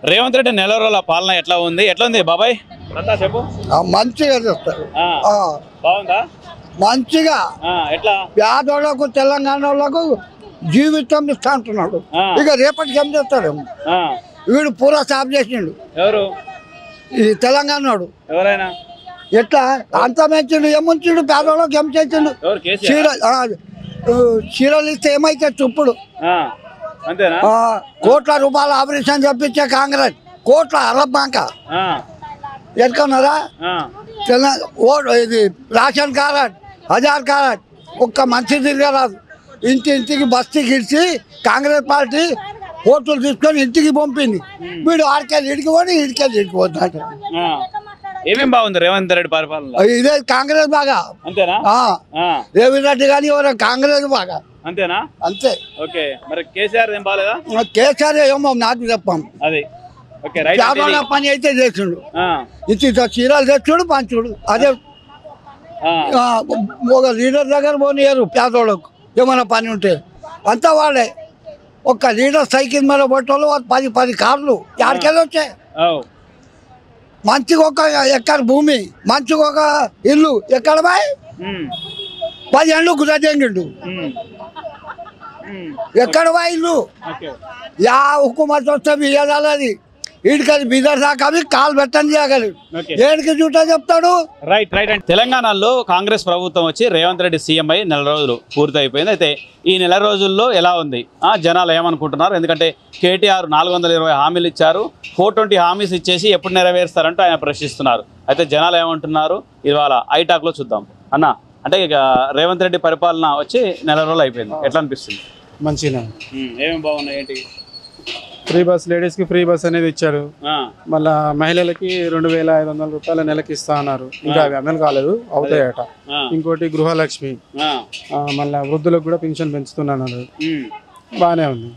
రేవంత్ రెడ్డి నెల రోజుల పాలన ఎట్లా ఉంది బాబాయ్ అంతా చెప్పు. మంచిగా చేస్తారు. బాగుందా? మంచిగా ఎట్లా పేదోళ్లకు తెలంగాణ వాళ్ళకు జీవితం ఇస్తా అంటున్నాడు. ఇక రేపటికి ఏం చేస్తాడు? వీడు పూరా సాఫ్ చేసిండు. ఎవరు? ఈ తెలంగాణ వాడు. ఎవరైనా ఎట్లా అంత మంచిడు ఏముంచుడు? పేదోళ్ళకి ఏం చేసిండు? చీరలు ఇస్తే ఏమైతే చూపుడు కోట్ల రూపాయల ఆపరేషన్ చెప్పించే కాంగ్రెస్ కోట్ల అరబ్ బ్యాంక ఎట్టుకున్నారా? ఇది రేషన్ కార్డ్, ఆధార్ కార్డ్ ఒక్క మంచి తిరగరాదు. ఇంటికి బస్తీకి ఇచ్చి కాంగ్రెస్ పార్టీ ఓట్లు తీసుకొని ఇంటికి పంపింది. వీడు ఆడికెళ్ళి ఇడికి పోయి ఇడికెళ్ళి పోతున్నాడు. ఏమేం బాగుంది రేవంత్ రెడ్డి పరిపాలన? ఇదే కాంగ్రెస్ బాగా. అంతేనా? రేవంత్ రెడ్డి కానీ ఎవరు కాంగ్రెస్ బాగా. అంతేనా? అంతే. ఓకే, మరి కేసీఆర్ ఏం బాగాలేదా? కేసీఆర్ ఏమో నాకు చెప్పాం. అది పని అయితే చేసిండు. ఇంటి చీరలు తెచ్చుడు పంచుడు. అదే ఒక లీడర్ దగ్గర పోనీయరు పేదోళ్ళకు ఏమైనా పని ఉంటే. అంతా వాళ్ళే. ఒక్క లీడర్ సైకిల్ మీద పట్టోళ్ళు 10 కార్లు ఎక్కడికెళ్ళి వచ్చాయి. మంచిగా ఒక ఎక్కడ భూమి, మంచిగా ఒక ఇల్లు ఎక్కడ బాయ్ 10 ఏళ్ళు గుజరాతేంగిండు. ఎక్కడ బా ఇల్లు? యా హుకుమత్ వస్తే ఇయ్యాలి. వీడికి బీదర్ దాకా కాలు పెట్టని చేయగలరు. ఏడికి చూటా చెప్తాడు. రైట్. తెలంగాణలో కాంగ్రెస్ ప్రభుత్వం వచ్చి రేవంత్ రెడ్డి సీఎం అయ్యి నెల రోజులు పూర్తి అయిపోయింది. అయితే ఈ నెల రోజుల్లో ఎలా ఉంది? జనాలు ఏమనుకుంటున్నారు? ఎందుకంటే కేటీఆర్ 420 హామీలు ఇచ్చారు. 420 హామీస్ ఇచ్చేసి ఎప్పుడు నెరవేరుస్తారంటూ ఆయన ప్రశ్నిస్తున్నారు. అయితే జనాలు ఏమంటున్నారు ఇవాళ ఐటాక్లో చూద్దాం. అన్న, అంటే ఇక రేవంత్ రెడ్డి పరిపాలన వచ్చి నెల రోజులు అయిపోయింది, ఎట్లా అనిపిస్తుంది? మంచిగా. ఏమేమి బాగున్నాయి? ఏంటి? ఫ్రీ బస్, లేడీస్ కి ఫ్రీ బస్ అనేది ఇచ్చారు. మళ్ళా మహిళలకి 2500 రూపాయల నెలకి ఇస్తా అన్నారు. ఇంకా అవి అమలు కాలేదు, అవుతాయట. ఇంకోటి గృహలక్ష్మి, మళ్ళా వృద్ధులకు కూడా పెన్షన్ పెంచుతున్నారు. బాగానే ఉంది.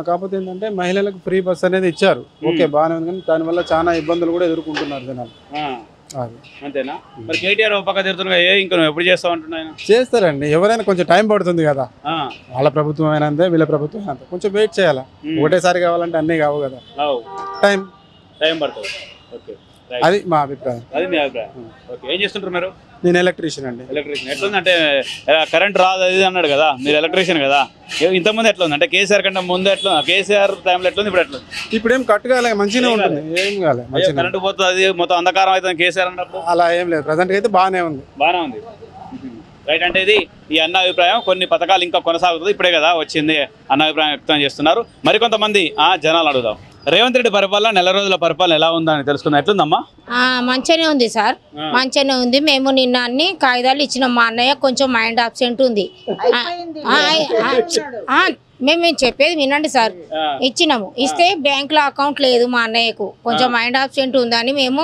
కాకపోతే ఏంటంటే మహిళలకు ఫ్రీ బస్ అనేది ఇచ్చారు. ఓకే, బాగానే ఉంది. కానీ దానివల్ల చాలా ఇబ్బందులు కూడా ఎదుర్కొంటున్నారు జనాలు. అంతేనా? మరి కేటీఆర్ పక్క తిరుగుతున్నా ఇంకా ఎప్పుడు చేస్తా ఉంటున్నా? చేస్తారండి, ఎవరైనా కొంచెం టైం పడుతుంది కదా. వాళ్ళ ప్రభుత్వం అయినా అంతే, వీళ్ళ ప్రభుత్వం అయినా అంతే. కొంచెం వెయిట్ చేయాలా. ఒకటేసారి కావాలంటే అన్నీ కావు కదా, టైం పడుతుంది. అది మా అభిప్రాయం. అది మీ అభిప్రాయం. ఓకే, ఏం చేస్తుంటారు మీరు? నేను ఎలక్ట్రీషియన్ అండి. ఎలక్ట్రీషియన్ ఎట్లుంది? అంటే కరెంట్ రాదు అది అన్నాడు కదా, మీరు ఎలక్ట్రీషియన్ కదా. ఇంతకుముందు ఎట్లా ఉంది? అంటే కేసీఆర్ కంటే ముందు ఎట్లా, కేసీఆర్ టైంలో ఎట్లుంది, ఇప్పుడు ఎట్లా? ఇప్పుడు ఏం కట్ కాలే, మంచిగా ఉంటుంది. ఏం కాలే, కరెంట్ పోతుంది, మొత్తం అంధకారం అవుతుంది కేసీఆర్ అన్నప్పుడు. అలా ఏం లేదు, ప్రజెంట్ అయితే బాగానే ఉంది. రైట్. అంటే ఇది ఈ అన్న అభిప్రాయం. కొన్ని పథకాలు ఇంకా కొనసాగుతుంది, ఇప్పుడే కదా వచ్చింది అన్న అభిప్రాయం వ్యక్తం చేస్తున్నారు. మరికొంతమంది జనాలు అడుగుదాం. రేవంత్ రెడ్డి పరిపాలన నెల రోజుల పరిపాలన ఎలా ఉందని తెలుసుకుందాం. ఎట్లుందమ్మా? మంచిగానే ఉంది సార్, మంచిగానే ఉంది. మేము నిన్న అన్ని కాగితాలు ఇచ్చినాం. మా అన్నయ్య కొంచెం మైండ్ అబ్సెంట్ ఉంది. మేము చెప్పేది వినండి సార్. ఇచ్చినాము, ఇస్తే బ్యాంక్ లో అకౌంట్ లేదు మా అన్నయ్యకు, కొంచెం మైండ్ అబ్సెంట్ ఉందని మేము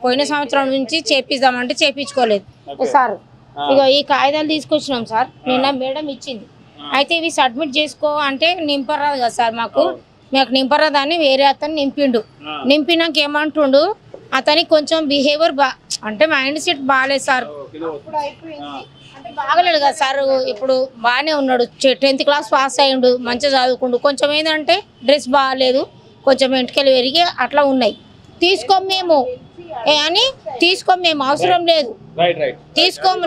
పోయిన సంవత్సరం నుంచి చేపిద్దామంటే చేపించుకోలేదు సార్. ఇక ఈ కాగితాలు తీసుకొచ్చినాం సార్, నిన్న మేడం ఇచ్చింది. అయితే ఇవి సబ్మిట్ చేసుకో అంటే నింపరాదు కదా సార్, మాకు నింపరాదని వేరే అతను నింపిండు. నింపినాక ఏమంటుండు, అతనికి కొంచెం బిహేవియర్ అంటే మైండ్ సెట్ బాగాలేదు సార్. అంటే బాగలేడు కదా సార్. ఇప్పుడు బాగానే ఉన్నాడు, 10th క్లాస్ పాస్ అయ్యిండు, మంచిగా చదువుకుండు. కొంచెం ఏంటంటే డ్రెస్ బాగాలేదు, కొంచెం వెంటకెళ్ళి పెరిగి అట్లా ఉన్నాయి. తీసుకోము మేము అవసరం లేదు, తీసుకోము.